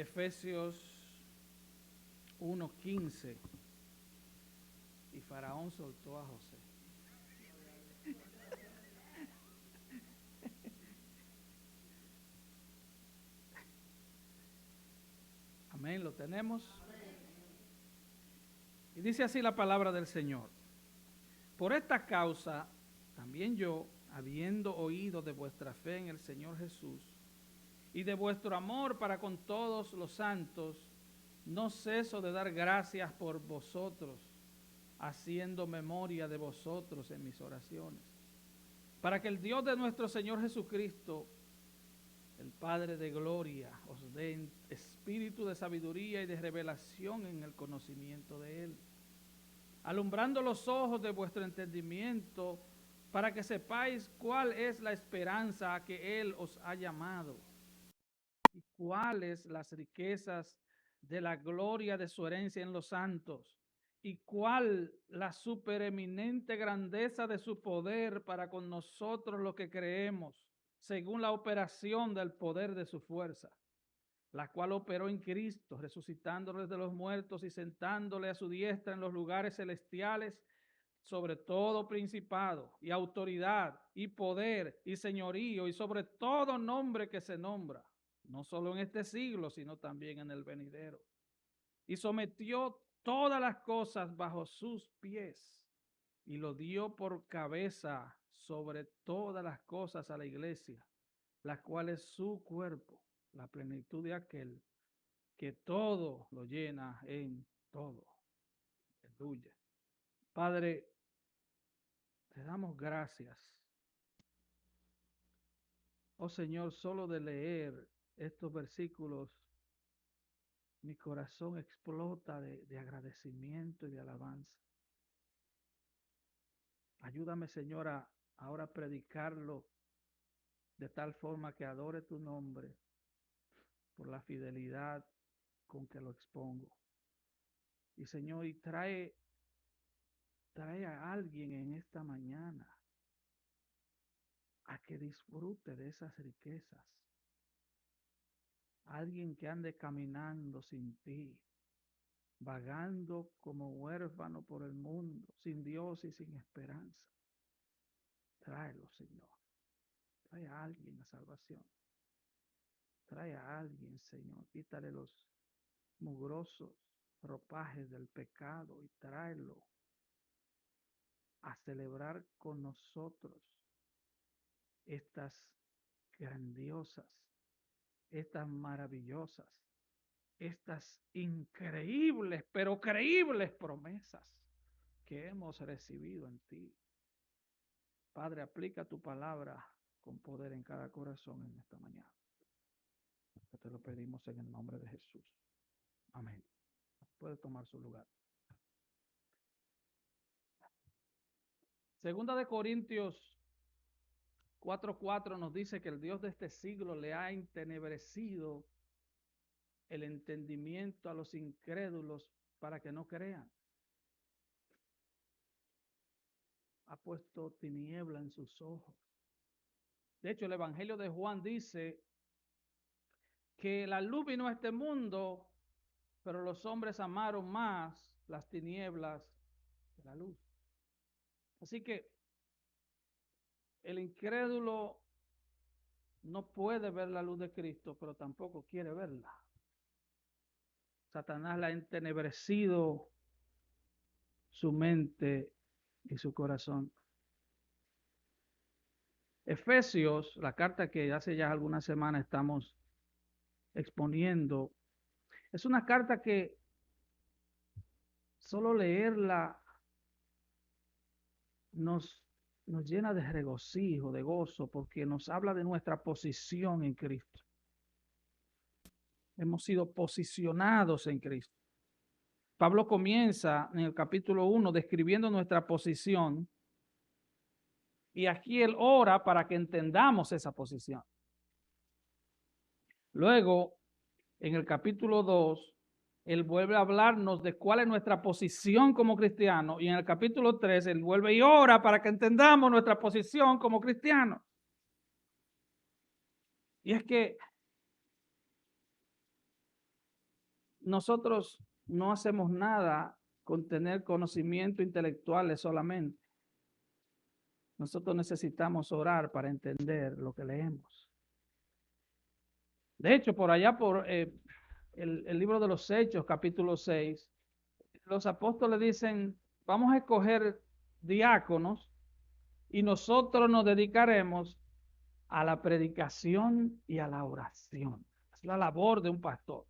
Efesios 1:15. Y Faraón soltó a José. Amén, lo tenemos. Y dice así la palabra del Señor. Por esta causa, también yo, habiendo oído de vuestra fe en el Señor Jesús y de vuestro amor para con todos los santos, no ceso de dar gracias por vosotros, haciendo memoria de vosotros en mis oraciones, para que el Dios de nuestro Señor Jesucristo, el Padre de gloria, os dé espíritu de sabiduría y de revelación en el conocimiento de Él, alumbrando los ojos de vuestro entendimiento, para que sepáis cuál es la esperanza a que Él os ha llamado, y cuáles las riquezas de la gloria de su herencia en los santos, y cuál la supereminente grandeza de su poder para con nosotros los que creemos, según la operación del poder de su fuerza, la cual operó en Cristo, resucitándole de los muertos y sentándole a su diestra en los lugares celestiales, sobre todo principado y autoridad y poder y señorío y sobre todo nombre que se nombra, no solo en este siglo, sino también en el venidero. Y sometió todas las cosas bajo sus pies y lo dio por cabeza sobre todas las cosas a la iglesia, la cual es su cuerpo, la plenitud de aquel que todo lo llena en todo. Aleluya. Padre, te damos gracias. Oh Señor, solo de leer estos versículos, mi corazón explota de agradecimiento y de alabanza. Ayúdame, Señor, a ahora predicarlo de tal forma que adore tu nombre por la fidelidad con que lo expongo. Y Señor, y trae a alguien en esta mañana a que disfrute de esas riquezas. Alguien que ande caminando sin ti, vagando como huérfano por el mundo, sin Dios y sin esperanza. Tráelo, Señor. Trae a alguien a salvación. Trae a alguien, Señor. Quítale los mugrosos ropajes del pecado y tráelo a celebrar con nosotros estas grandiosas, estas maravillosas, estas increíbles, pero creíbles promesas que hemos recibido en ti. Padre, aplica tu palabra con poder en cada corazón en esta mañana. Te lo pedimos en el nombre de Jesús. Amén. Puede tomar su lugar. Segunda de Corintios 4:4 nos dice que el Dios de este siglo le ha entenebrecido el entendimiento a los incrédulos para que no crean. Ha puesto tiniebla en sus ojos. De hecho, el Evangelio de Juan dice que la luz vino a este mundo, pero los hombres amaron más las tinieblas que la luz. Así que el incrédulo no puede ver la luz de Cristo, pero tampoco quiere verla. Satanás le ha entenebrecido su mente y su corazón. Efesios, la carta que hace ya algunas semanas estamos exponiendo, es una carta que solo leerla nos llena de regocijo, de gozo, porque nos habla de nuestra posición en Cristo. Hemos sido posicionados en Cristo. Pablo comienza en el capítulo 1 describiendo nuestra posición, y aquí él ora para que entendamos esa posición. Luego, en el capítulo 2, él vuelve a hablarnos de cuál es nuestra posición como cristianos, y en el capítulo 3, él vuelve y ora para que entendamos nuestra posición como cristianos. Y es que nosotros no hacemos nada con tener conocimiento intelectuales solamente. Nosotros necesitamos orar para entender lo que leemos. De hecho, por allá por el libro de los Hechos, capítulo 6, los apóstoles dicen, vamos a escoger diáconos y nosotros nos dedicaremos a la predicación y a la oración. Es la labor de un pastor.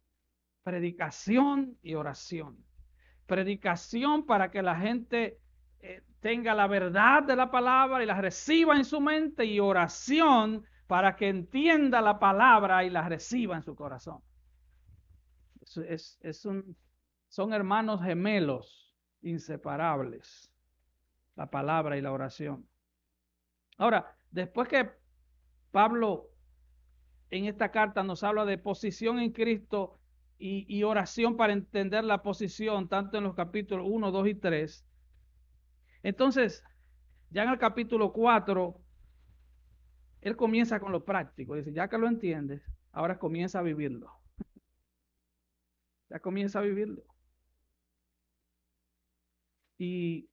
Predicación y oración. Predicación para que la gente tenga la verdad de la palabra y la reciba en su mente, y oración para que entienda la palabra y la reciba en su corazón. Son hermanos gemelos, inseparables, la palabra y la oración. Ahora, después que Pablo en esta carta nos habla de posición en Cristo y oración para entender la posición, tanto en los capítulos 1, 2 y 3, entonces, ya en el capítulo 4, él comienza con lo práctico. Dice, ya que lo entiendes, ahora comienza a vivirlo. Ya comienza a vivirlo. Y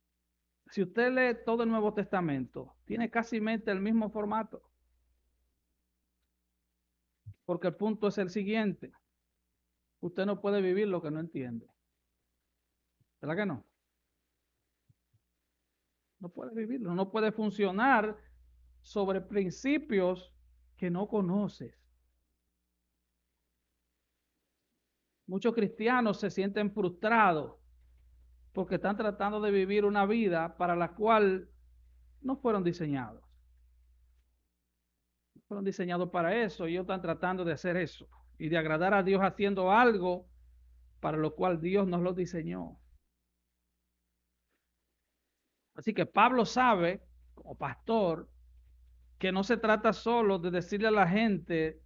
si usted lee todo el Nuevo Testamento, tiene casi el mismo formato. Porque el punto es el siguiente. Usted no puede vivir lo que no entiende. ¿Verdad que no? No puede vivirlo. No puede funcionar sobre principios que no conoces. Muchos cristianos se sienten frustrados porque están tratando de vivir una vida para la cual no fueron diseñados. No fueron diseñados para eso y ellos están tratando de hacer eso y de agradar a Dios haciendo algo para lo cual Dios nos lo diseñó. Así que Pablo sabe, como pastor, que no se trata solo de decirle a la gente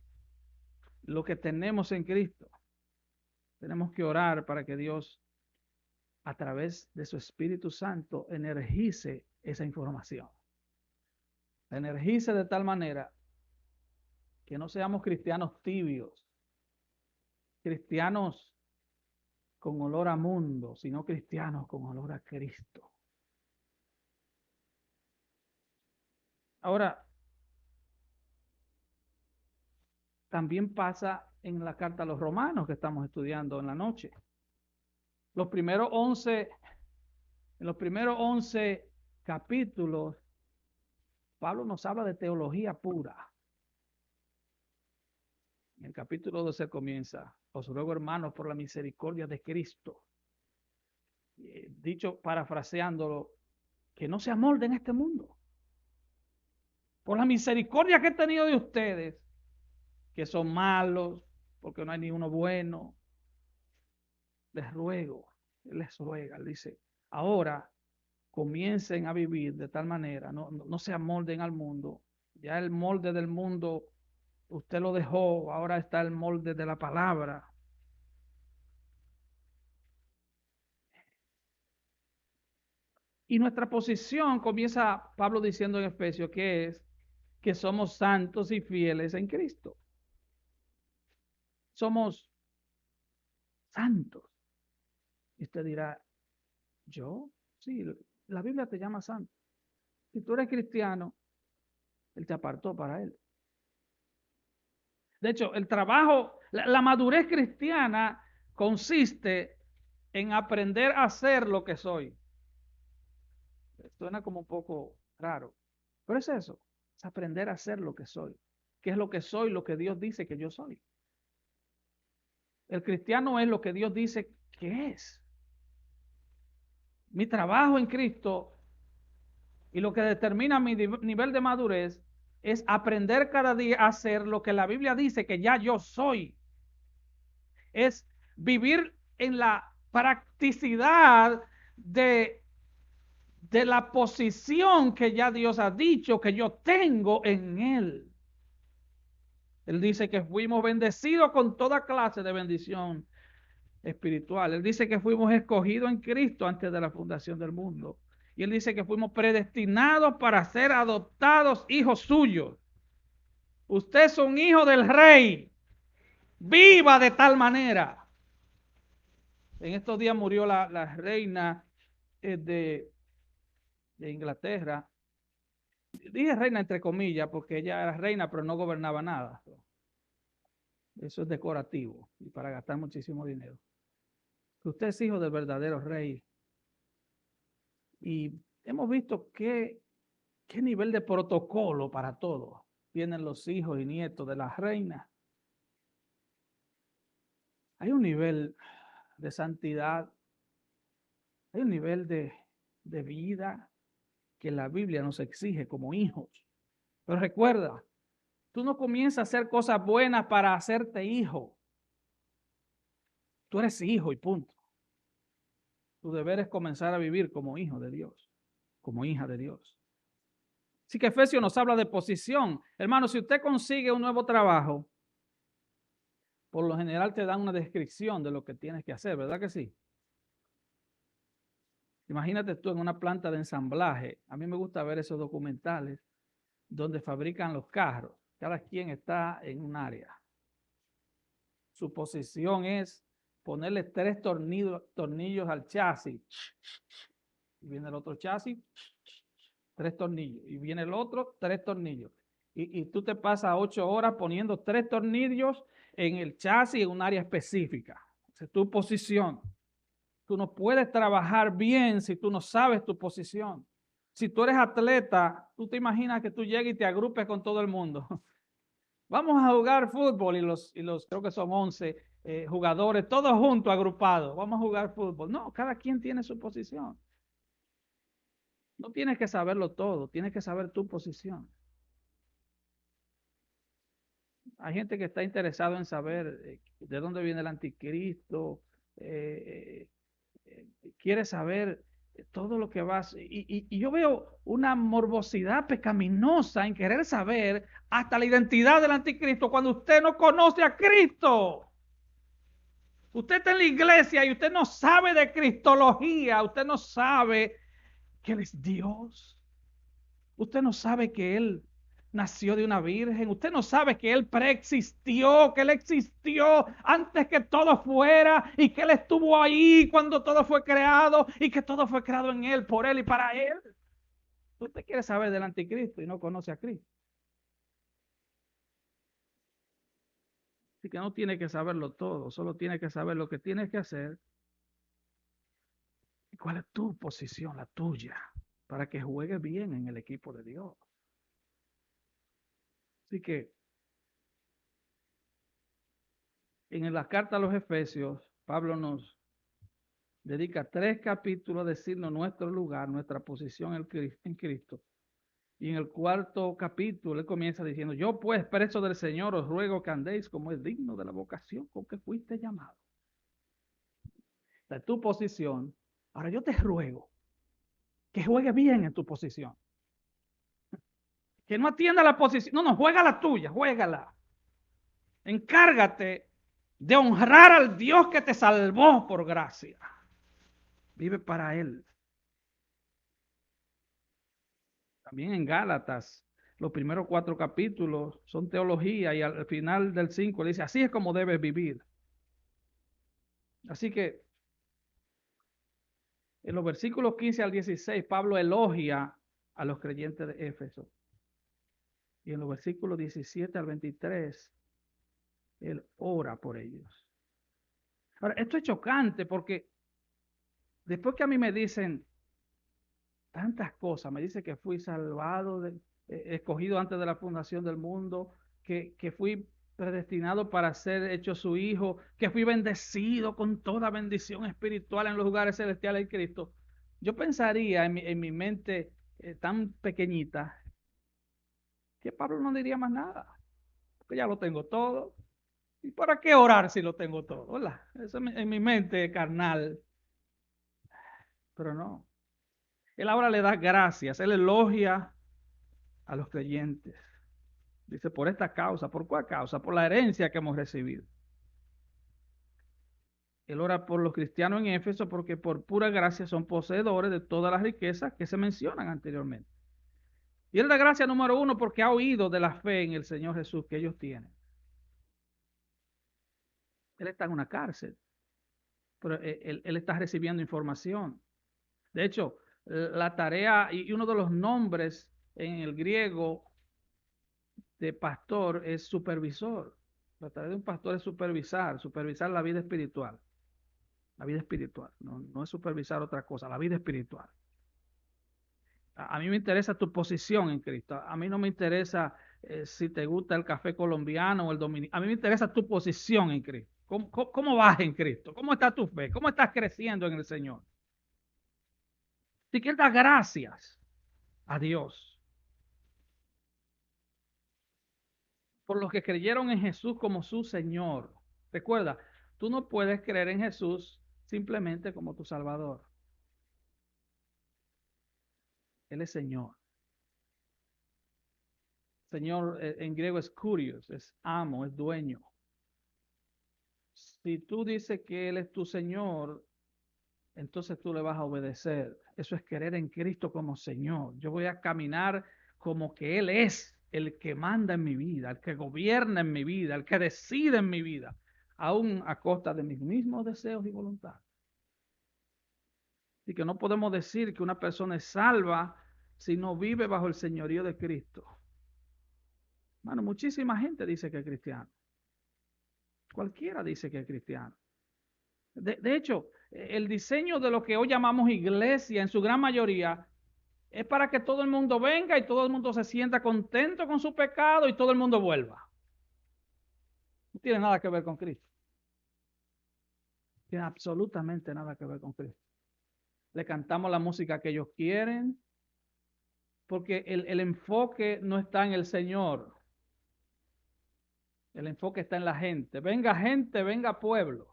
lo que tenemos en Cristo. Tenemos que orar para que Dios, a través de su Espíritu Santo, energice esa información. La energice de tal manera que no seamos cristianos tibios, cristianos con olor a mundo, sino cristianos con olor a Cristo. Ahora, también pasa en la carta a los romanos que estamos estudiando en la noche. En los primeros 11 capítulos, Pablo nos habla de teología pura. En el capítulo 12 comienza, os ruego, hermanos, por la misericordia de Cristo, dicho parafraseándolo, que no se amolden este mundo. Por la misericordia que he tenido de ustedes, que son malos, porque no hay ni uno bueno, les ruego, él les ruega, él dice, ahora comiencen a vivir de tal manera, no se amolden al mundo. Ya el molde del mundo usted lo dejó, ahora está el molde de la palabra. Y nuestra posición comienza Pablo diciendo en Efesios que es que somos santos y fieles en Cristo. Somos santos. Y usted dirá, ¿yo? Sí, la Biblia te llama santo. Si tú eres cristiano, Él te apartó para Él. De hecho, el trabajo, la madurez cristiana consiste en aprender a ser lo que soy. Suena como un poco raro, pero es eso, es aprender a ser lo que soy. ¿Qué es lo que soy? Lo que Dios dice que yo soy. El cristiano es lo que Dios dice que es. Mi trabajo en Cristo y lo que determina mi nivel de madurez es aprender cada día a ser lo que la Biblia dice que ya yo soy. Es vivir en la practicidad de la posición que ya Dios ha dicho que yo tengo en Él. Él dice que fuimos bendecidos con toda clase de bendición espiritual. Él dice que fuimos escogidos en Cristo antes de la fundación del mundo. Y Él dice que fuimos predestinados para ser adoptados hijos suyos. Usted es un hijo del Rey. Viva de tal manera. En estos días murió la reina de Inglaterra. Dije reina entre comillas porque ella era reina pero no gobernaba nada. Eso es decorativo y para gastar muchísimo dinero. Usted es hijo del verdadero rey. Y hemos visto qué nivel de protocolo para todo tienen los hijos y nietos de la reina. Hay un nivel de santidad, hay un nivel de vida que la Biblia nos exige como hijos. Pero recuerda, tú no comienzas a hacer cosas buenas para hacerte hijo. Tú eres hijo y punto. Tu deber es comenzar a vivir como hijo de Dios, como hija de Dios. Así que Efesios nos habla de posición. Hermano, si usted consigue un nuevo trabajo, por lo general te dan una descripción de lo que tienes que hacer, ¿verdad que sí? Imagínate tú en una planta de ensamblaje. A mí me gusta ver esos documentales donde fabrican los carros. Cada quien está en un área. Su posición es ponerle 3 tornillos al chasis. Y viene el otro chasis, 3 tornillos. Y viene el otro, 3 tornillos. Y tú te pasas 8 horas poniendo 3 tornillos en el chasis en un área específica. Esa es tu posición. Tú no puedes trabajar bien si tú no sabes tu posición. Si tú eres atleta, tú te imaginas que tú llegues y te agrupes con todo el mundo. Vamos a jugar fútbol y los creo que son 11 jugadores, todos juntos, agrupados. Vamos a jugar fútbol. No, cada quien tiene su posición. No tienes que saberlo todo, tienes que saber tu posición. Hay gente que está interesado en saber de dónde viene el anticristo, quiere saber todo lo que vas. Y yo veo una morbosidad pecaminosa en querer saber hasta la identidad del anticristo cuando usted no conoce a Cristo. Usted está en la iglesia y usted no sabe de cristología, usted no sabe que Él es Dios. Usted no sabe que Él nació de una virgen. Usted no sabe que Él preexistió, que Él existió antes que todo fuera y que Él estuvo ahí cuando todo fue creado y que todo fue creado en Él, por Él y para Él. Usted quiere saber del anticristo y no conoce a Cristo. Así que no tiene que saberlo todo, solo tiene que saber lo que tienes que hacer y cuál es tu posición, la tuya, para que juegue bien en el equipo de Dios. Así que en la carta a los Efesios, Pablo nos dedica 3 capítulos a decirnos nuestro lugar, nuestra posición en Cristo. Y en el 4º capítulo él comienza diciendo: yo pues, preso del Señor, os ruego que andéis como es digno de la vocación con que fuiste llamado. De tu posición. Ahora yo te ruego que juegues bien en tu posición. Que no atienda la posición. No, juega la tuya, juégala. Encárgate de honrar al Dios que te salvó por gracia. Vive para Él. También en Gálatas, los primeros 4 capítulos son teología y al final del 5 dice: así es como debes vivir. Así que en los versículos 15 al 16, Pablo elogia a los creyentes de Éfeso. Y en los versículos 17 al 23, él ora por ellos. Ahora, esto es chocante porque después que a mí me dicen tantas cosas, me dice que fui salvado, escogido antes de la fundación del mundo, que fui predestinado para ser hecho su hijo, que fui bendecido con toda bendición espiritual en los lugares celestiales de Cristo. Yo pensaría en mi mente tan pequeñita que Pablo no diría más nada, porque ya lo tengo todo. ¿Y para qué orar si lo tengo todo? ¿Verdad? Eso en mi mente carnal. Pero no. Él ahora le da gracias, él elogia a los creyentes. Dice: por esta causa. ¿Por cuál causa? Por la herencia que hemos recibido. Él ora por los cristianos en Éfeso porque por pura gracia son poseedores de todas las riquezas que se mencionan anteriormente. Y él da gracia número 1 porque ha oído de la fe en el Señor Jesús que ellos tienen. Él está en una cárcel. pero él está recibiendo información. De hecho, la tarea y uno de los nombres en el griego de pastor es supervisor. La tarea de un pastor es supervisar la vida espiritual. La vida espiritual, no es supervisar otra cosa, la vida espiritual. A mí me interesa tu posición en Cristo. A mí no me interesa si te gusta el café colombiano o el dominicano. A mí me interesa tu posición en Cristo. ¿Cómo vas en Cristo? ¿Cómo está tu fe? ¿Cómo estás creciendo en el Señor? Si quieres dar gracias a Dios por los que creyeron en Jesús como su Señor. Recuerda, tú no puedes creer en Jesús simplemente como tu Salvador. Él es Señor. Señor en griego es kurios, es amo, es dueño. Si tú dices que Él es tu Señor, entonces tú le vas a obedecer. Eso es creer en Cristo como Señor. Yo voy a caminar como que Él es el que manda en mi vida, el que gobierna en mi vida, el que decide en mi vida, aún a costa de mis mismos deseos y voluntad. Y que no podemos decir que una persona es salva si no vive bajo el señorío de Cristo. Bueno, muchísima gente dice que es cristiano. Cualquiera dice que es cristiano. De hecho, el diseño de lo que hoy llamamos iglesia, en su gran mayoría, es para que todo el mundo venga y todo el mundo se sienta contento con su pecado y todo el mundo vuelva. No tiene nada que ver con Cristo. No tiene absolutamente nada que ver con Cristo. Le cantamos la música que ellos quieren, porque el enfoque no está en el Señor. El enfoque está en la gente. Gente, venga pueblo.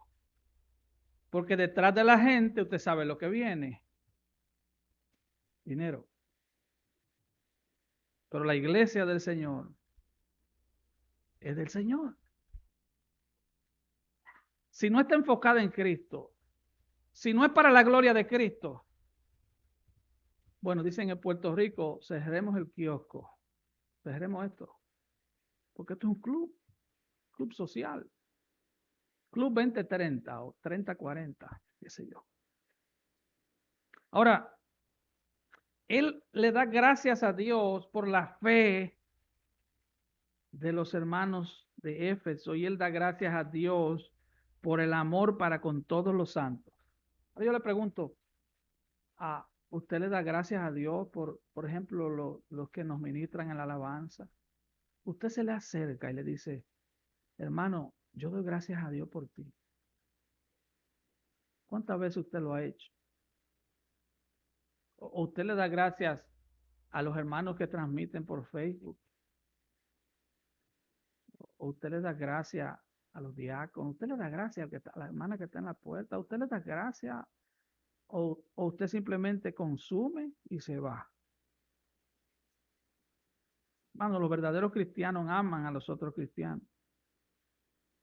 Porque detrás de la gente usted sabe lo que viene. Dinero. Pero la iglesia del Señor es del Señor. Si no está enfocada en Cristo, si no es para la gloria de Cristo, bueno, dicen en Puerto Rico, cerremos el kiosco, cerremos esto, porque esto es un club social, club 2030 o 3040, qué sé yo. Ahora, él le da gracias a Dios por la fe de los hermanos de Éfeso y él da gracias a Dios por el amor para con todos los santos. Ahora yo le pregunto, ¿a usted le da gracias a Dios por ejemplo, los que nos ministran en la alabanza? Usted se le acerca y le dice, hermano, yo doy gracias a Dios por ti. ¿Cuántas veces usted lo ha hecho? ¿O usted le da gracias a los hermanos que transmiten por Facebook? ¿O usted le da gracias a los diáconos? ¿Usted le da gracias a la hermana que está en la puerta? ¿Usted le da gracias? ¿O usted simplemente consume y se va? Bueno, los verdaderos cristianos aman a los otros cristianos.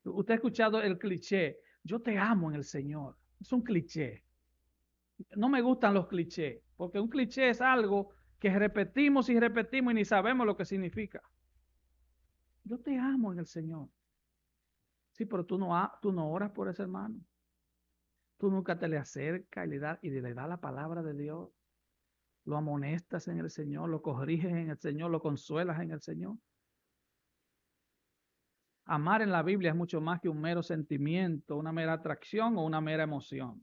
Usted ha escuchado el cliché, yo te amo en el Señor. Es un cliché. No me gustan los clichés, porque un cliché es algo que repetimos y repetimos y ni sabemos lo que significa. Yo te amo en el Señor. Sí, pero tú no oras por ese hermano. Tú nunca te le acercas y le das la palabra de Dios. Lo amonestas en el Señor, lo corriges en el Señor, lo consuelas en el Señor. Amar en la Biblia es mucho más que un mero sentimiento, una mera atracción o una mera emoción.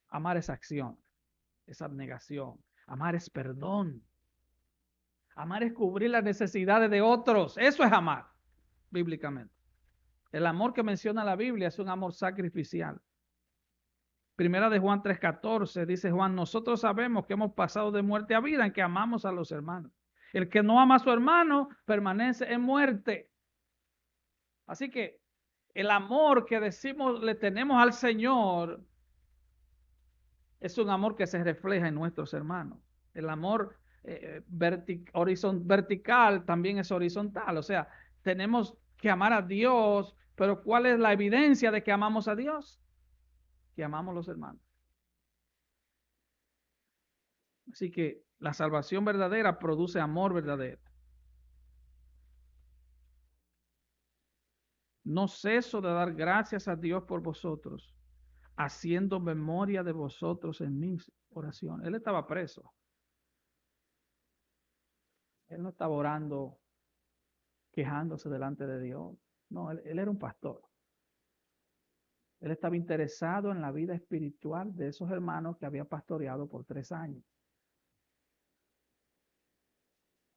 Amar es acción, es abnegación. Amar es perdón. Amar es cubrir las necesidades de otros. Eso es amar, bíblicamente. El amor que menciona la Biblia es un amor sacrificial. Primera de Juan 3:14 dice Juan, nosotros sabemos que hemos pasado de muerte a vida en que amamos a los hermanos. El que no ama a su hermano permanece en muerte. Así que el amor que decimos le tenemos al Señor es un amor que se refleja en nuestros hermanos. El amor vertical también es horizontal. O sea, tenemos que amar a Dios, pero ¿cuál es la evidencia de que amamos a Dios? Que amamos a los hermanos. Así que la salvación verdadera produce amor verdadero. no ceso de dar gracias a Dios por vosotros, haciendo memoria de vosotros en mis oraciones. Él estaba preso. Él no estaba orando, quejándose delante de Dios. No, él era un pastor. Él estaba interesado en la vida espiritual de esos hermanos que había pastoreado por 3 años.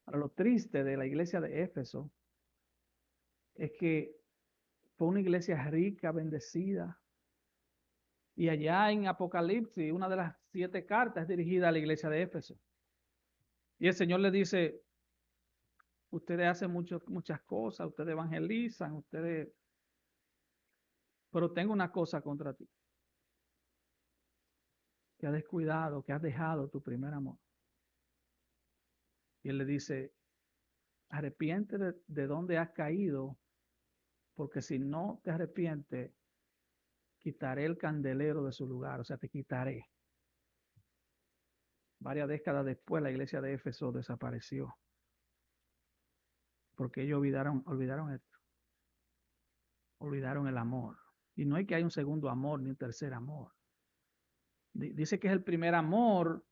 Ahora, lo triste de la iglesia de Éfeso es que fue una iglesia rica, bendecida. Y allá en Apocalipsis, una de las 7 cartas es dirigida a la iglesia de Éfeso. Y el Señor le dice, ustedes hacen muchas cosas, ustedes evangelizan, pero tengo una cosa contra ti, que has descuidado, que has dejado tu primer amor. Y él le dice, arrepiéntete de dónde has caído, porque si no te arrepientes, quitaré el candelero de su lugar, o sea, te quitaré. Varias décadas después, la iglesia de Éfeso desapareció, porque ellos olvidaron esto, olvidaron el amor. Y no es que hay un segundo amor ni un tercer amor. Dice que es el primer amor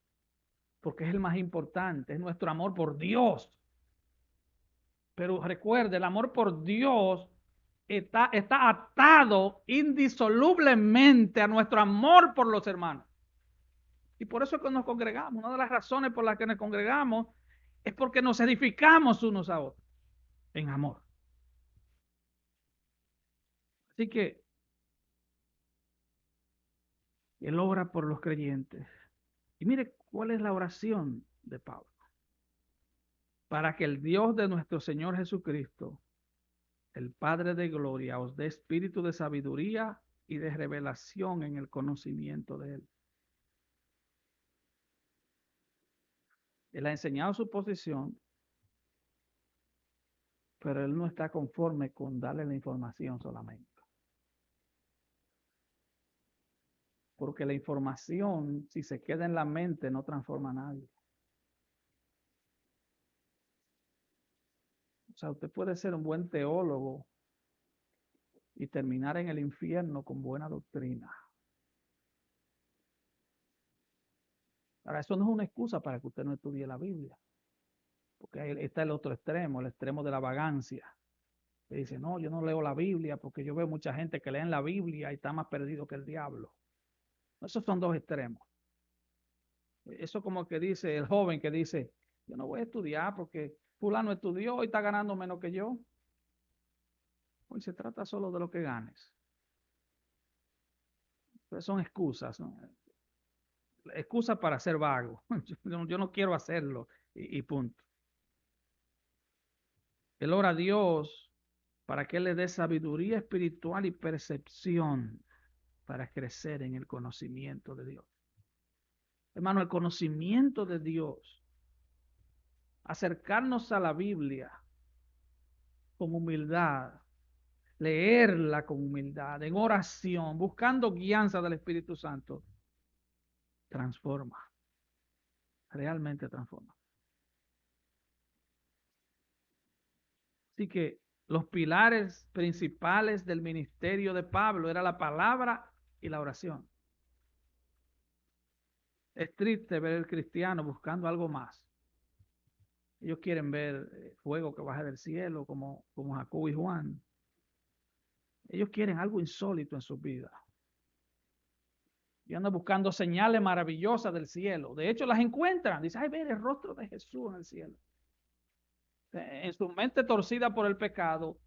porque es el más importante, es nuestro amor por Dios. Pero recuerde, el amor por Dios está atado indisolublemente a nuestro amor por los hermanos. Y por eso es que nos congregamos. Una de las razones por las que nos congregamos es porque nos edificamos unos a otros en amor. Así que Él ora por los creyentes. Y mire cuál es la oración de Pablo. Para que el Dios de nuestro Señor Jesucristo, el Padre de gloria, os dé espíritu de sabiduría y de revelación en el conocimiento de Él. Él ha enseñado su posición, pero Él no está conforme con darle la información solamente. Porque la información, si se queda en la mente, no transforma a nadie. O sea, usted puede ser un buen teólogo y terminar en el infierno con buena doctrina. Ahora, eso no es una excusa para que usted no estudie la Biblia. Porque ahí está el otro extremo, el extremo de la vagancia. Que dice, no, yo no leo la Biblia porque yo veo mucha gente que lee la Biblia y está más perdido que el diablo. Esos son dos extremos. Eso como que dice el joven que dice, yo no voy a estudiar porque fulano estudió y está ganando menos que yo. Hoy se trata solo de lo que ganes. Entonces son excusas, ¿no? Excusas para ser vago. Yo no quiero hacerlo y punto. Él ora a Dios para que Él le dé sabiduría espiritual y percepción para crecer en el conocimiento de Dios. Hermano, el conocimiento de Dios, acercarnos a la Biblia con humildad, leerla con humildad, en oración, buscando guianza del Espíritu Santo, transforma, realmente transforma. Así que los pilares principales del ministerio de Pablo era la palabra y la oración. Es triste ver el cristiano buscando algo más. Ellos quieren ver fuego que baja del cielo, como Jacobo y Juan. Ellos quieren algo insólito en sus vidas. Y andan buscando señales maravillosas del cielo. De hecho, las encuentran. Dicen, ay, ver el rostro de Jesús en el cielo. En su mente torcida por el pecado,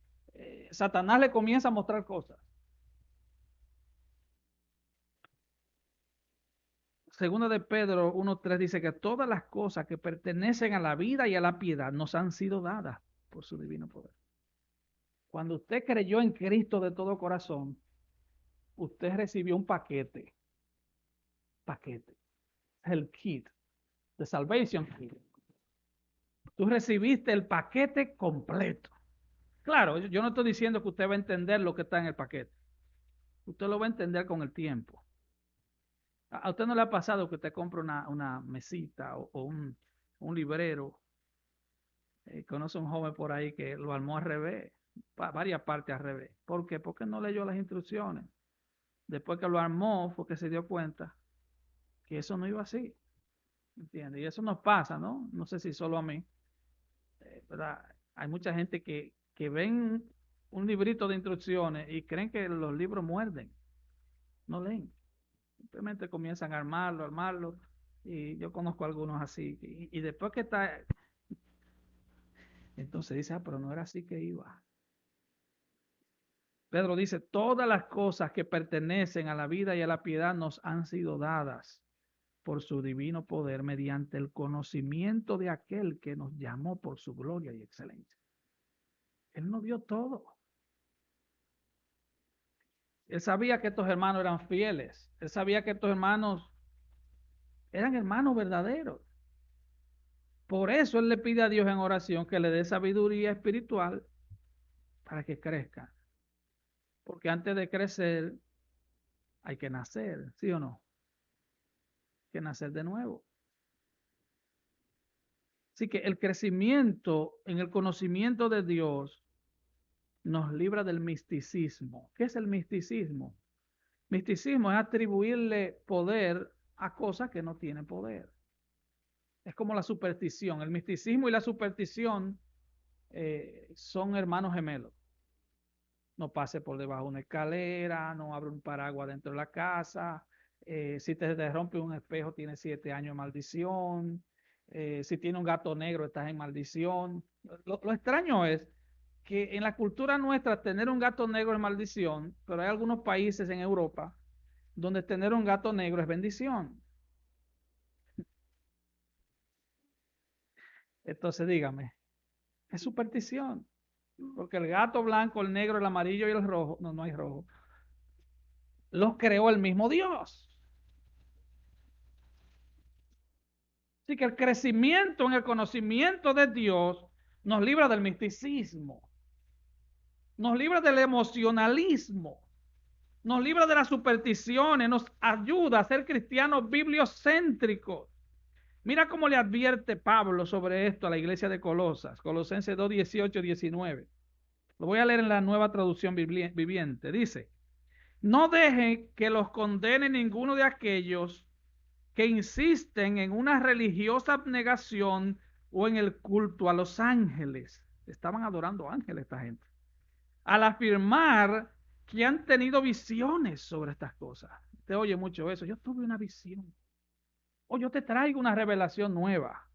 Satanás le comienza a mostrar cosas. Segunda de Pedro 1:3 dice que todas las cosas que pertenecen a la vida y a la piedad nos han sido dadas por su divino poder. Cuando usted creyó en Cristo de todo corazón, usted recibió un paquete. El kit, the salvation kit. Tú recibiste el paquete completo. Claro, yo no estoy diciendo que usted va a entender lo que está en el paquete. Usted lo va a entender con el tiempo. ¿A usted no le ha pasado que usted compra una mesita o un librero? Conoce a un joven por ahí que lo armó al revés. varias partes al revés. ¿Por qué? Porque no leyó las instrucciones. Después que lo armó, fue que se dio cuenta que eso no iba así. ¿Entiendes? Y eso nos pasa, ¿no? No sé si solo a mí. ¿Verdad? Hay mucha gente que ven un librito de instrucciones y creen que los libros muerden. No leen. Simplemente comienzan a armarlo. Y yo conozco algunos así. Y después que está, entonces dice, pero no era así que iba. Pedro dice, todas las cosas que pertenecen a la vida y a la piedad nos han sido dadas por su divino poder mediante el conocimiento de aquel que nos llamó por su gloria y excelencia. Él nos dio todo. Él sabía que estos hermanos eran fieles. Él sabía que estos hermanos eran hermanos verdaderos. Por eso él le pide a Dios en oración que le dé sabiduría espiritual para que crezcan. Porque antes de crecer hay que nacer, ¿sí o no? Hay que nacer de nuevo. Así que el crecimiento en el conocimiento de Dios nos libra del misticismo. ¿Qué es el misticismo? Misticismo es atribuirle poder a cosas que no tienen poder. Es como la superstición. El misticismo y la superstición son hermanos gemelos. No pase por debajo de una escalera, no abre un paraguas dentro de la casa. Si te rompe un espejo, tiene 7 años de maldición. Si tiene un gato negro, estás en maldición. Lo extraño es que en la cultura nuestra tener un gato negro es maldición, pero hay algunos países en Europa donde tener un gato negro es bendición. Entonces dígame, es superstición, porque el gato blanco, el negro, el amarillo y el rojo, no hay rojo, los creó el mismo Dios. Así que el crecimiento en el conocimiento de Dios nos libra del misticismo, nos libra del emocionalismo, nos libra de las supersticiones, nos ayuda a ser cristianos bibliocéntricos. Mira cómo le advierte Pablo sobre esto a la iglesia de Colosas, Colosenses 2, 18, 19. Lo voy a leer en la Nueva Traducción Viviente. Dice, no dejen que los condene ninguno de aquellos que insisten en una religiosa abnegación o en el culto a los ángeles. Estaban adorando ángeles esta gente. Al afirmar que han tenido visiones sobre estas cosas. Te oye mucho eso. Yo tuve una visión. O yo te traigo una revelación nueva.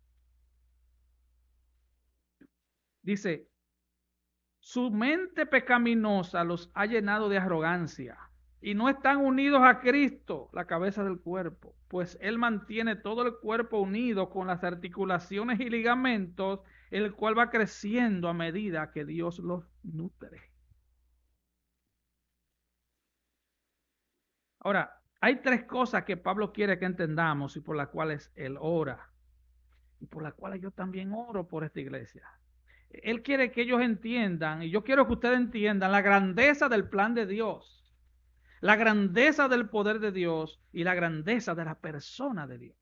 Dice, su mente pecaminosa los ha llenado de arrogancia y no están unidos a Cristo, la cabeza del cuerpo, pues Él mantiene todo el cuerpo unido con las articulaciones y ligamentos, el cual va creciendo a medida que Dios los nutre. Ahora, hay 3 cosas que Pablo quiere que entendamos y por las cuales Él ora y por las cuales yo también oro por esta iglesia. Él quiere que ellos entiendan, y yo quiero que ustedes entiendan la grandeza del plan de Dios, la grandeza del poder de Dios y la grandeza de la persona de Dios.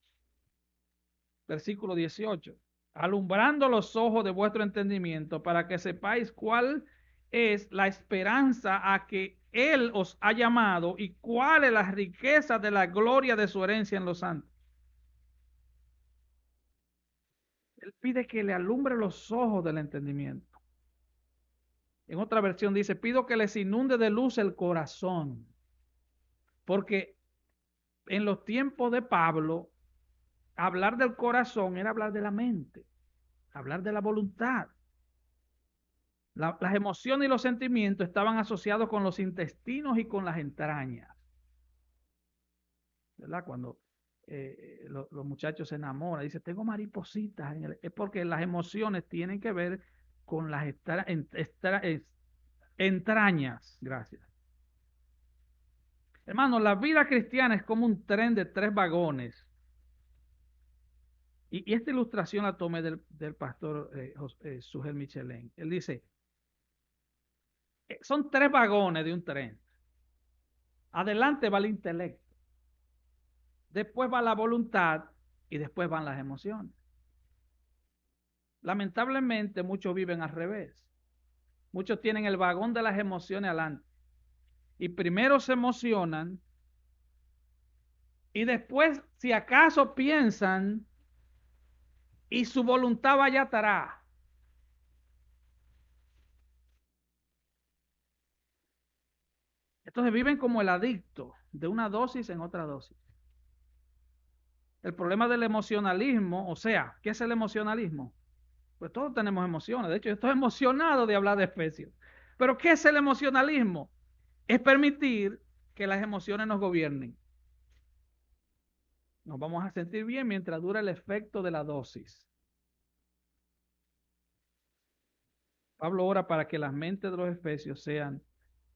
Versículo 18. Alumbrando los ojos de vuestro entendimiento para que sepáis cuál es la esperanza a que Él os ha llamado y cuál es la riqueza de la gloria de su herencia en los santos. Él pide que le alumbre los ojos del entendimiento. En otra versión dice, pido que les inunde de luz el corazón. Porque en los tiempos de Pablo, hablar del corazón era hablar de la mente, hablar de la voluntad. Las emociones y los sentimientos estaban asociados con los intestinos y con las entrañas. ¿Verdad? Cuando los muchachos se enamoran, dice, tengo maripositas. Es porque las emociones tienen que ver con las entrañas. Gracias. Hermano, la vida cristiana es como un tren de 3 vagones. Y esta ilustración la tomé del pastor Sugel Michelin. Él dice, son 3 vagones de un tren. Adelante va el intelecto, después va la voluntad y después van las emociones. Lamentablemente muchos viven al revés. Muchos tienen el vagón de las emociones adelante. Y primero se emocionan y después, si acaso piensan, y su voluntad vaya atará. Entonces viven como el adicto de una dosis en otra dosis. El problema del emocionalismo, o sea, ¿qué es el emocionalismo? Pues todos tenemos emociones. De hecho, yo estoy emocionado de hablar de Efesios. Pero ¿qué es el emocionalismo? Es permitir que las emociones nos gobiernen. Nos vamos a sentir bien mientras dura el efecto de la dosis. Pablo ora para que las mentes de los efesios sean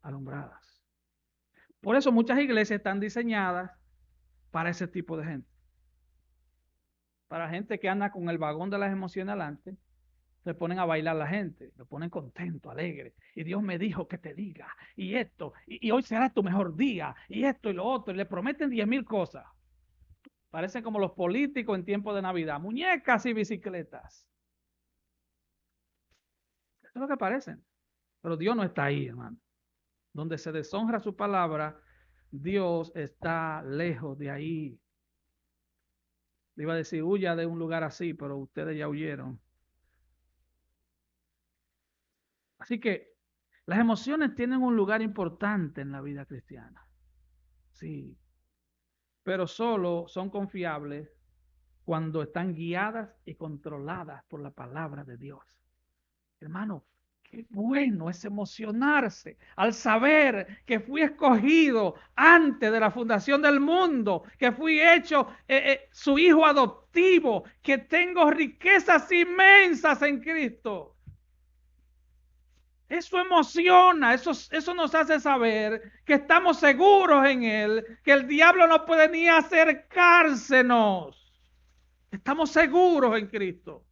alumbradas. Por eso muchas iglesias están diseñadas para ese tipo de gente. Para gente que anda con el vagón de las emociones adelante, se ponen a bailar la gente, lo ponen contento, alegre. Y Dios me dijo que te diga, y esto, y hoy será tu mejor día, y esto y lo otro, y le prometen 10,000 cosas. Parecen como los políticos en tiempo de Navidad, muñecas y bicicletas. Eso es lo que parecen. Pero Dios no está ahí, hermano. Donde se deshonra su palabra, Dios está lejos de ahí. Le iba a decir, huya de un lugar así, pero ustedes ya huyeron. Así que las emociones tienen un lugar importante en la vida cristiana. Sí, pero solo son confiables cuando están guiadas y controladas por la palabra de Dios. Hermano, qué bueno es emocionarse al saber que fui escogido antes de la fundación del mundo, que fui hecho su hijo adoptivo, que tengo riquezas inmensas en Cristo. Eso emociona, eso nos hace saber que estamos seguros en Él, que el diablo no puede ni acercársenos. Estamos seguros en Cristo.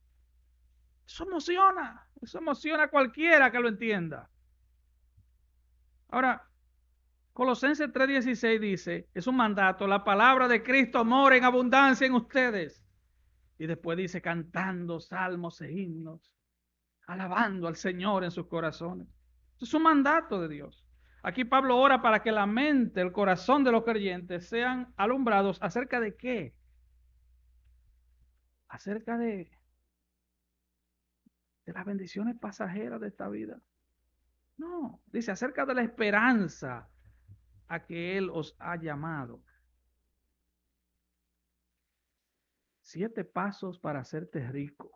Eso emociona a cualquiera que lo entienda. Ahora, Colosenses 3:16 dice, es un mandato, la palabra de Cristo mora en abundancia en ustedes. Y después dice, cantando salmos e himnos, alabando al Señor en sus corazones. Es un mandato de Dios. Aquí Pablo ora para que la mente, el corazón de los creyentes sean alumbrados. ¿Acerca de qué? Acerca de las bendiciones pasajeras de esta vida. No, dice acerca de la esperanza a que Él os ha llamado. 7 pasos para hacerte rico.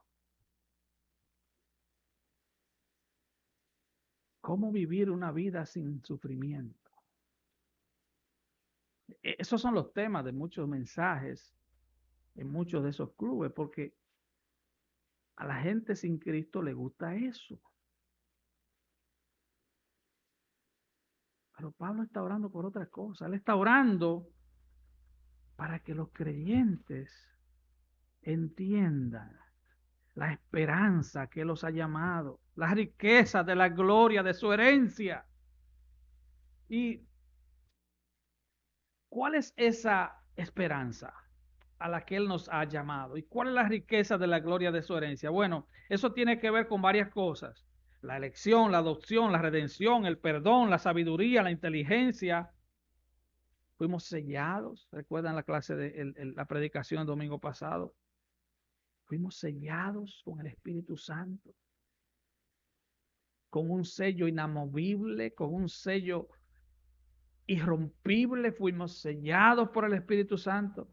¿Cómo vivir una vida sin sufrimiento? Esos son los temas de muchos mensajes en muchos de esos clubes, porque a la gente sin Cristo le gusta eso. Pero Pablo está orando por otra cosa. Él está orando para que los creyentes entiendan la esperanza que Él los ha llamado, la riqueza de la gloria de su herencia. ¿Y cuál es esa esperanza a la que Él nos ha llamado? ¿Y cuál es la riqueza de la gloria de su herencia? Bueno, eso tiene que ver con varias cosas. La elección, la adopción, la redención, el perdón, la sabiduría, la inteligencia. Fuimos sellados, recuerdan la clase de la predicación el domingo pasado. Fuimos sellados con el Espíritu Santo, con un sello inamovible, con un sello irrompible. Fuimos sellados por el Espíritu Santo.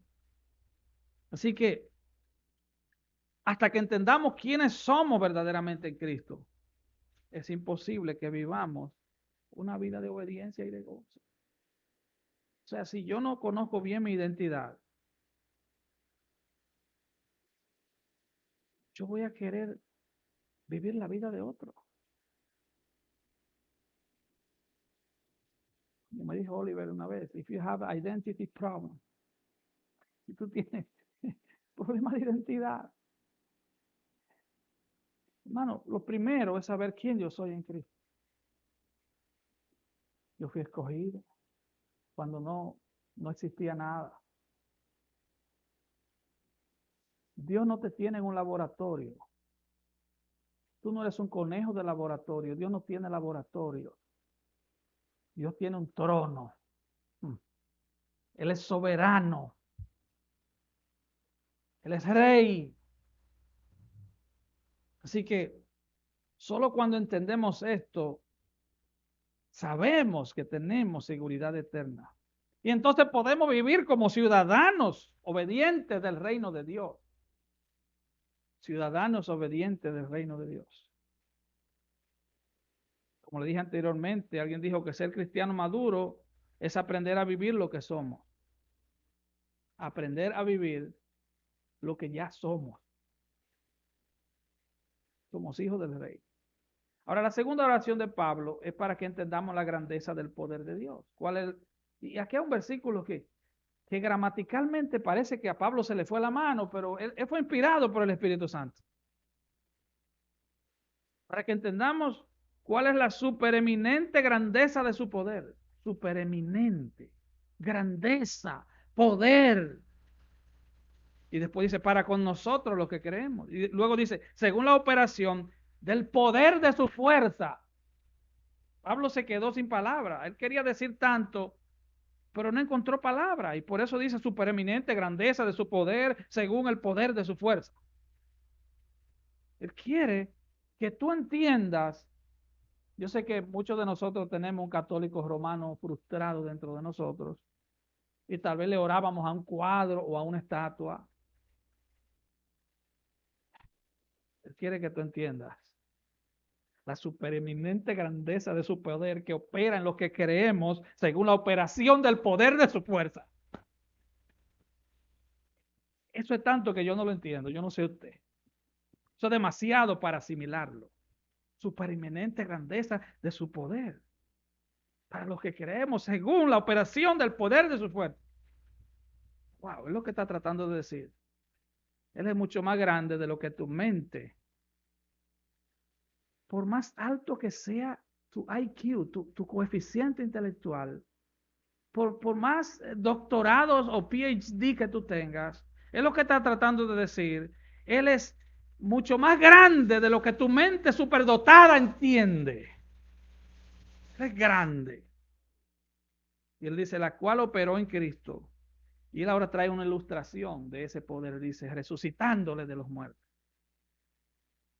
Así que hasta que entendamos quiénes somos verdaderamente en Cristo, es imposible que vivamos una vida de obediencia y de gozo. O sea, si yo no conozco bien mi identidad, yo voy a querer vivir la vida de otro. Como me dijo Oliver una vez, if you have identity problem, si tú tienes problemas de identidad, hermano, lo primero es saber quién yo soy en Cristo. Yo fui escogido cuando no existía nada. Dios no te tiene en un laboratorio. Tú no eres un conejo de laboratorio. Dios no tiene laboratorio. Dios tiene un trono. Él es soberano. Él es rey. Así que solo cuando entendemos esto, sabemos que tenemos seguridad eterna. Y entonces podemos vivir como ciudadanos obedientes del reino de Dios. Ciudadanos obedientes del reino de Dios. Como le dije anteriormente, alguien dijo que ser cristiano maduro es aprender a vivir lo que somos. Aprender a vivir lo que ya somos. Somos hijos del rey. Ahora, la segunda oración de Pablo es para que entendamos la grandeza del poder de Dios. ¿Cuál es? Y aquí hay un versículo que gramaticalmente parece que a Pablo se le fue la mano, pero él fue inspirado por el Espíritu Santo. Para que entendamos cuál es la supereminente grandeza de su poder. Supereminente, grandeza, poder. Y después dice, para con nosotros lo que creemos. Y luego dice, según la operación del poder de su fuerza. Pablo se quedó sin palabra. Él quería decir tanto, pero no encontró palabra. Y por eso dice supereminente grandeza de su poder, según el poder de su fuerza. Él quiere que tú entiendas. Yo sé que muchos de nosotros tenemos un católico romano frustrado dentro de nosotros. Y tal vez le orábamos a un cuadro o a una estatua. Él quiere que tú entiendas la supereminente grandeza de su poder que opera en lo que creemos según la operación del poder de su fuerza. Eso es tanto que yo no lo entiendo, yo no sé usted. Eso es demasiado para asimilarlo. Supereminente grandeza de su poder. Para los que creemos según la operación del poder de su fuerza. Wow, es lo que está tratando de decir. Él es mucho más grande de lo que tu mente. Por más alto que sea tu IQ, tu coeficiente intelectual, por más doctorados o PhD que tú tengas, es lo que está tratando de decir. Él es mucho más grande de lo que tu mente superdotada entiende. Él es grande. Y él dice, la cual operó en Cristo. Y él ahora trae una ilustración de ese poder, dice, resucitándole de los muertos.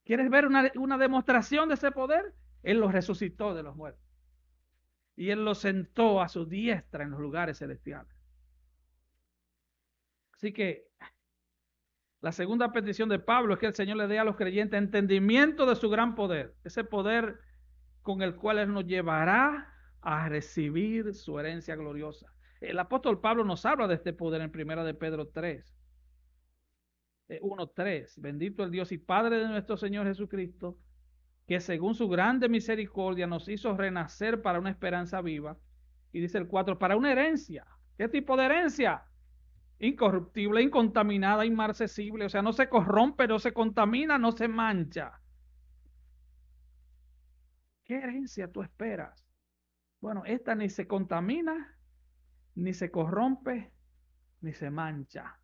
¿Quieres ver una demostración de ese poder? Él los resucitó de los muertos. Y él los sentó a su diestra en los lugares celestiales. Así que la segunda petición de Pablo es que el Señor le dé a los creyentes entendimiento de su gran poder. Ese poder con el cual Él nos llevará a recibir su herencia gloriosa. El apóstol Pablo nos habla de este poder en 1 de Pedro 3. 1:3. Bendito el Dios y Padre de nuestro Señor Jesucristo, que según su grande misericordia nos hizo renacer para una esperanza viva. Y dice el 4, para una herencia. ¿Qué tipo de herencia? Incorruptible, incontaminada, inmarcesible. O sea, no se corrompe, no se contamina, no se mancha. ¿Qué herencia tú esperas? Bueno, esta ni se contamina, ni se corrompe, ni se mancha.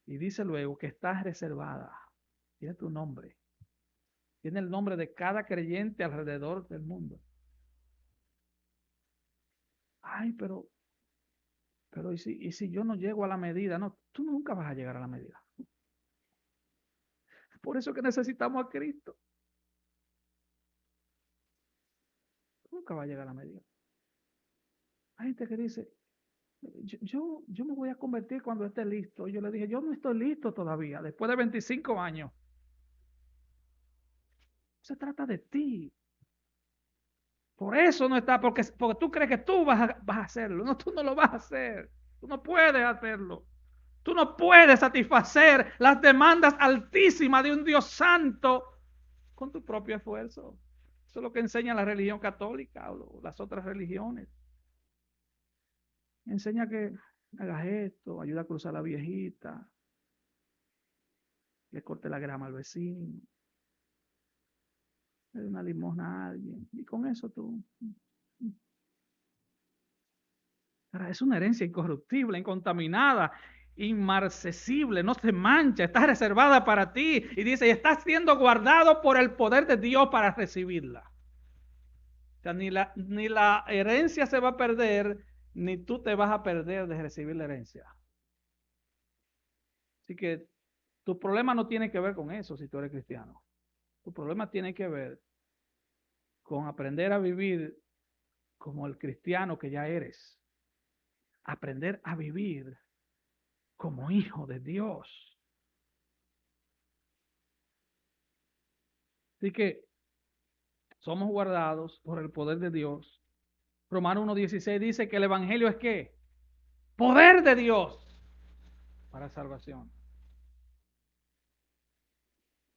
Y dice luego que está reservada. Tiene tu nombre. Tiene el nombre de cada creyente alrededor del mundo. Ay, pero ¿y si yo no llego a la medida? No, tú nunca vas a llegar a la medida. Por eso que necesitamos a Cristo. Nunca va a llegar a la medida. Hay gente que dice, yo me voy a convertir cuando esté listo. Yo le dije, yo no estoy listo todavía, después de 25 años. Se trata de ti. Por eso no está, porque tú crees que tú vas a hacerlo. No, tú no lo vas a hacer. Tú no puedes hacerlo. Tú no puedes satisfacer las demandas altísimas de un Dios santo con tu propio esfuerzo. Eso es lo que enseña la religión católica o las otras religiones. Enseña que hagas esto, ayuda a cruzar a la viejita, le corte la grama al vecino, le dé una limosna a alguien. Y con eso tú. Ahora, es una herencia incorruptible, incontaminada, inmarcesible, no se mancha, está reservada para ti. Y dice, y está siendo guardado por el poder de Dios para recibirla. O sea, ni la herencia se va a perder, ni tú te vas a perder de recibir la herencia. Así que tu problema no tiene que ver con eso si tú eres cristiano. Tu problema tiene que ver con aprender a vivir como el cristiano que ya eres. Aprender a vivir como hijo de Dios. Así que somos guardados por el poder de Dios. Romanos 1:16 dice que el evangelio es ¿qué? Poder de Dios para salvación.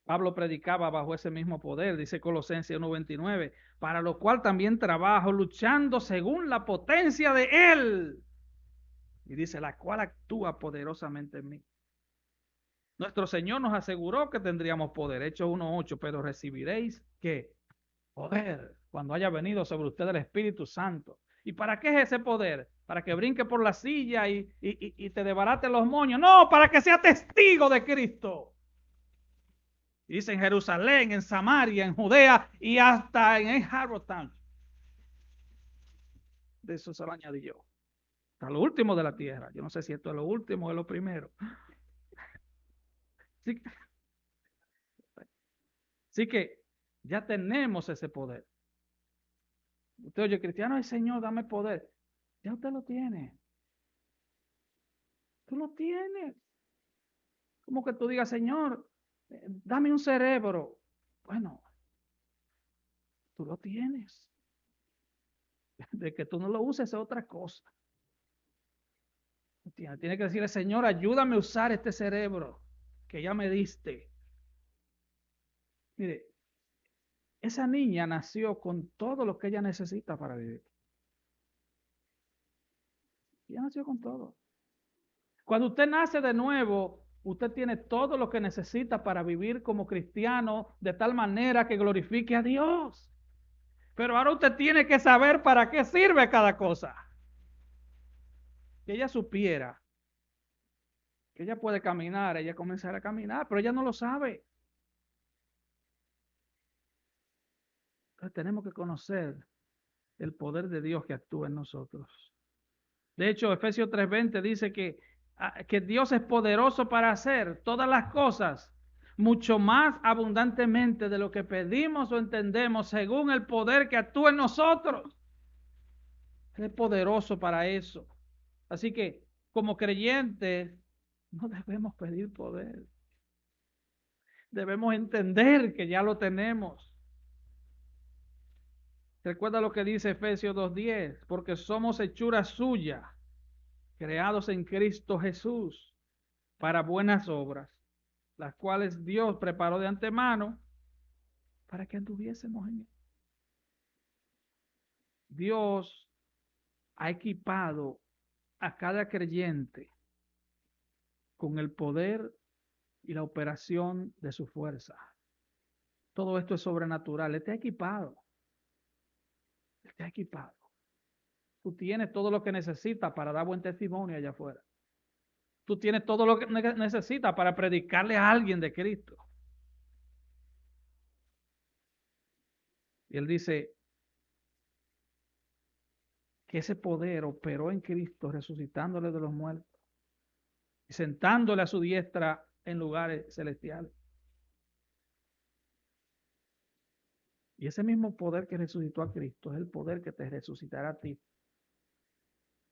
Pablo predicaba bajo ese mismo poder, dice Colosenses 1:29, para lo cual también trabajo luchando según la potencia de Él. Y dice, la cual actúa poderosamente en mí. Nuestro Señor nos aseguró que tendríamos poder. Hechos 1:8, pero recibiréis ¿qué? Poder cuando haya venido sobre usted el Espíritu Santo. ¿Y para qué es ese poder? ¿Para que brinque por la silla y te desbarate los moños? No, para que sea testigo de Cristo. Y dice en Jerusalén, en Samaria, en Judea y hasta en Harrowtown. De eso se lo añadí yo. Hasta lo último de la tierra. Yo no sé si esto es lo último o es lo primero. Así que ya tenemos ese poder. Usted oye, cristiano, ay Señor, dame poder. Ya usted lo tiene. Tú lo tienes. Como que tú digas, Señor, dame un cerebro. Bueno, tú lo tienes. De que tú no lo uses es otra cosa. Tiene que decirle, Señor, ayúdame a usar este cerebro que ya me diste. Mire, esa niña nació con todo lo que ella necesita para vivir. Ella nació con todo. Cuando usted nace de nuevo, usted tiene todo lo que necesita para vivir como cristiano de tal manera que glorifique a Dios. Pero ahora usted tiene que saber para qué sirve cada cosa. Que ella supiera que ella puede caminar, ella comenzará a caminar, pero ella no lo sabe. Entonces tenemos que conocer el poder de Dios que actúa en nosotros. De hecho, Efesios 3:20 dice que Dios es poderoso para hacer todas las cosas mucho más abundantemente de lo que pedimos o entendemos según el poder que actúa en nosotros. Él es poderoso para eso. Así que como creyentes no debemos pedir poder. Debemos entender que ya lo tenemos. Recuerda lo que dice Efesios 2:10, porque somos hechura suya, creados en Cristo Jesús para buenas obras, las cuales Dios preparó de antemano para que anduviésemos en él. Dios ha equipado a cada creyente con el poder y la operación de su fuerza. Todo esto es sobrenatural. Él te ha equipado. Él te ha equipado. Tú tienes todo lo que necesitas para dar buen testimonio allá afuera. Tú tienes todo lo que necesitas para predicarle a alguien de Cristo. Y él dice que ese poder operó en Cristo resucitándole de los muertos y sentándole a su diestra en lugares celestiales. Y ese mismo poder que resucitó a Cristo es el poder que te resucitará a ti.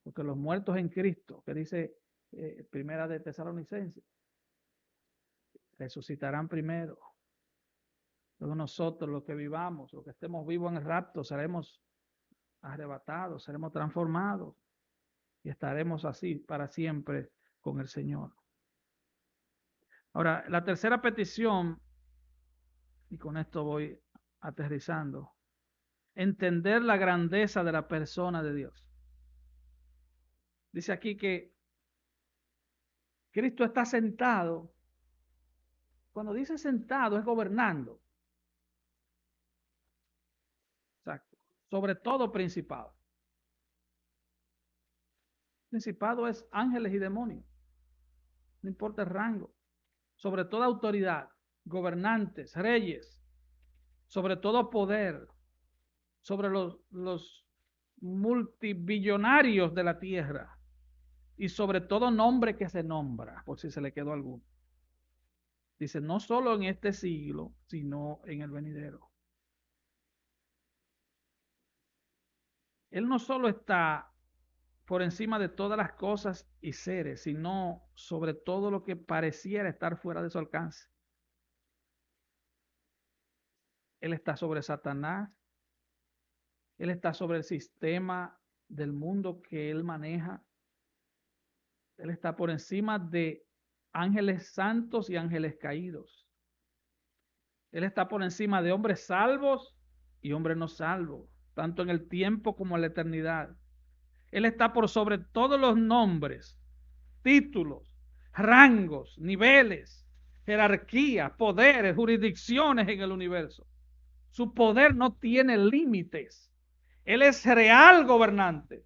Porque los muertos en Cristo, que dice Primera de Tesalonicenses, resucitarán primero. Luego nosotros, los que vivamos, los que estemos vivos en el rapto, seremos arrebatados, seremos transformados y estaremos así para siempre con el Señor. Ahora, la tercera petición, y con esto voy aterrizando, entender la grandeza de la persona de Dios. Dice aquí que Cristo está sentado. Cuando dice sentado es gobernando. Exacto. Sobre todo principado. Principado es ángeles y demonios. no importa el rango, sobre toda autoridad, gobernantes, reyes, sobre todo poder, sobre los multibillonarios de la tierra y sobre todo nombre que se nombra, por si se le quedó alguno. Dice, no solo en este siglo, sino en el venidero. Él no solo está por encima de todas las cosas y seres, sino sobre todo lo que pareciera estar fuera de su alcance. Él está sobre Satanás, él está sobre el sistema del mundo que él maneja, él está por encima de ángeles santos y ángeles caídos. Él está por encima de hombres salvos y hombres no salvos, tanto en el tiempo como en la eternidad. Él está por sobre todos los nombres, títulos, rangos, niveles, jerarquías, poderes, jurisdicciones en el universo. Su poder no tiene límites. Él es real gobernante.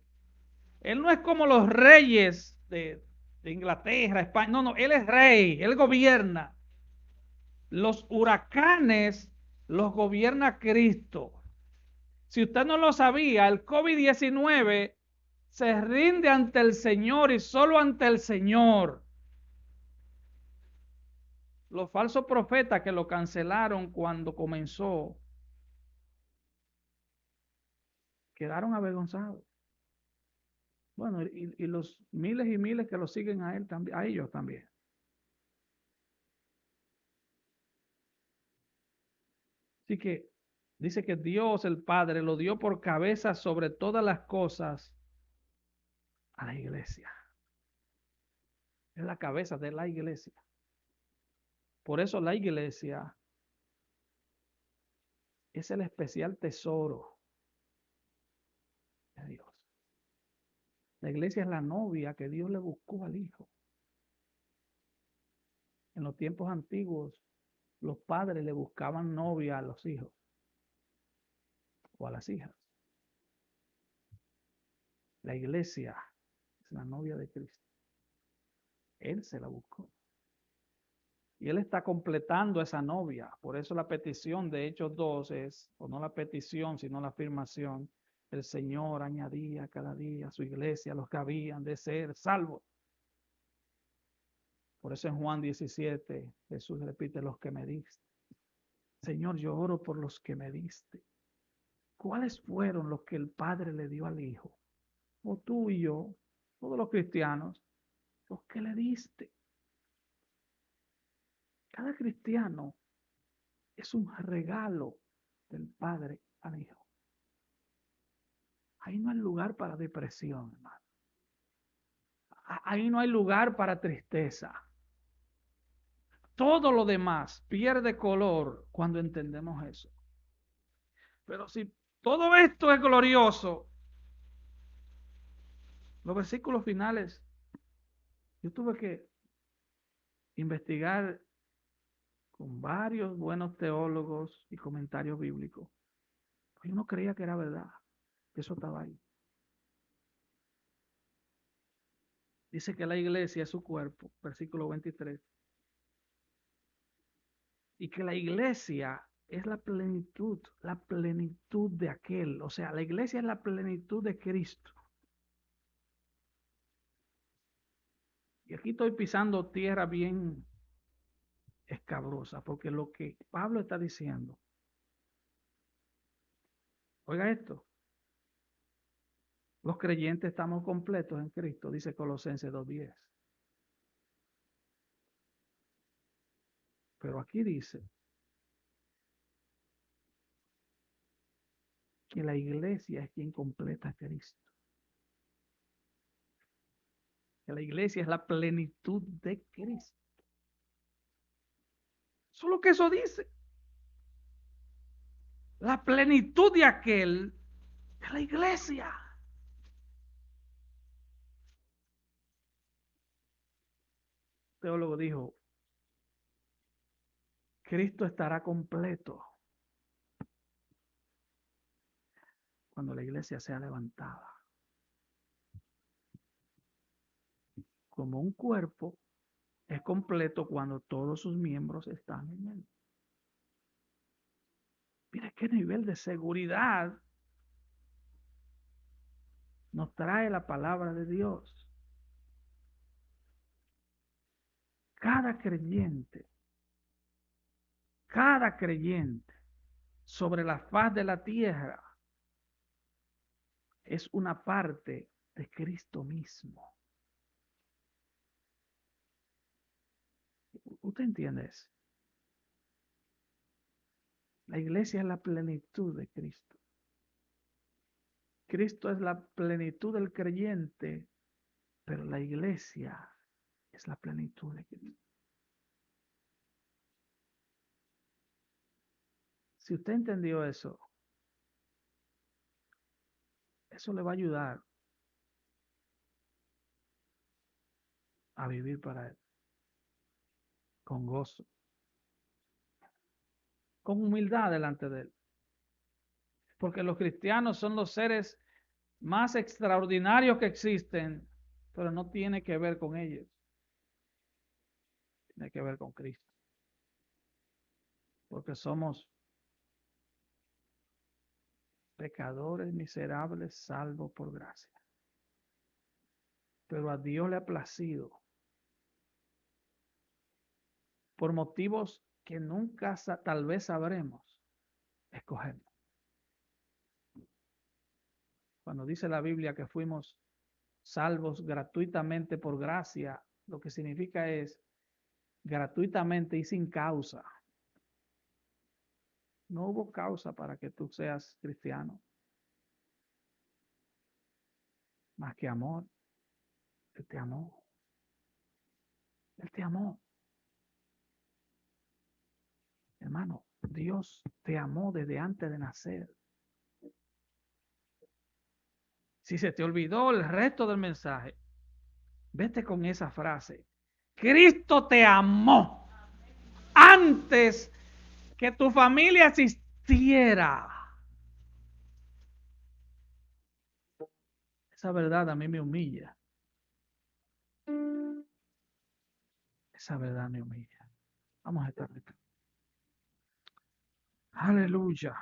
Él no es como los reyes de Inglaterra, España. No, no, él es rey, él gobierna. Los huracanes los gobierna Cristo. Si usted no lo sabía, el COVID-19 se rinde ante el Señor y solo ante el Señor. Los falsos profetas que lo cancelaron cuando comenzó quedaron avergonzados. Bueno, y los miles y miles que lo siguen a él también, a ellos también. Así que dice que Dios el Padre lo dio por cabeza sobre todas las cosas a la iglesia. Es la cabeza de la iglesia. Por eso la iglesia es el especial tesoro de Dios. La iglesia es la novia que Dios le buscó al hijo. En los tiempos antiguos, los padres le buscaban novia a los hijos o a las hijas. La iglesia es la novia de Cristo. Él se la buscó. Y él está completando esa novia. Por eso la petición de Hechos 2 es, o no la petición, sino la afirmación. El Señor añadía cada día a su iglesia los que habían de ser salvos. Por eso en Juan 17 Jesús repite, los que me diste. Señor, yo oro por los que me diste. ¿Cuáles fueron los que el Padre le dio al Hijo? O tú y yo, todos los cristianos, los que le diste. Cada cristiano es un regalo del Padre al Hijo. Ahí no hay lugar para depresión, hermano. Ahí no hay lugar para tristeza. Todo lo demás pierde color cuando entendemos eso. Pero si todo esto es glorioso, los versículos finales, yo tuve que investigar con varios buenos teólogos y comentarios bíblicos. Yo no creía que era verdad, que eso estaba ahí. Dice que la iglesia es su cuerpo, versículo 23. Y que la iglesia es la plenitud de aquel. O sea, la iglesia es la plenitud de Cristo. Y aquí estoy pisando tierra bien escabrosa, porque lo que Pablo está diciendo, oiga esto, los creyentes estamos completos en Cristo, dice Colosenses 2:10. Pero aquí dice que la iglesia es quien completa a Cristo. Que la iglesia es la plenitud de Cristo. Solo que eso dice. La plenitud de aquel de la iglesia. El teólogo dijo, Cristo estará completo cuando la iglesia sea levantada. Como un cuerpo es completo cuando todos sus miembros están en él. Mira qué nivel de seguridad nos trae la palabra de Dios. Cada creyente sobre la faz de la tierra es una parte de Cristo mismo. ¿Usted entiende eso? La iglesia es la plenitud de Cristo. Cristo es la plenitud del creyente, pero la iglesia es la plenitud de Cristo. Si usted entendió eso, eso le va a ayudar a vivir para Él, con gozo, con humildad delante de Él. Porque los cristianos son los seres más extraordinarios que existen, pero no tiene que ver con ellos. Tiene que ver con Cristo. Porque somos pecadores miserables salvos por gracia. Pero a Dios le ha placido, por motivos que nunca tal vez sabremos, escogernos. Cuando dice la Biblia que fuimos salvos gratuitamente por gracia, lo que significa es gratuitamente y sin causa. No hubo causa para que tú seas cristiano, más que amor. Él te amó. Él te amó. Hermano, Dios te amó desde antes de nacer. Si se te olvidó el resto del mensaje, vete con esa frase. Cristo te amó antes que tu familia existiera. Esa verdad a mí me humilla. Esa verdad me humilla. Vamos a estar de pie. Aleluya.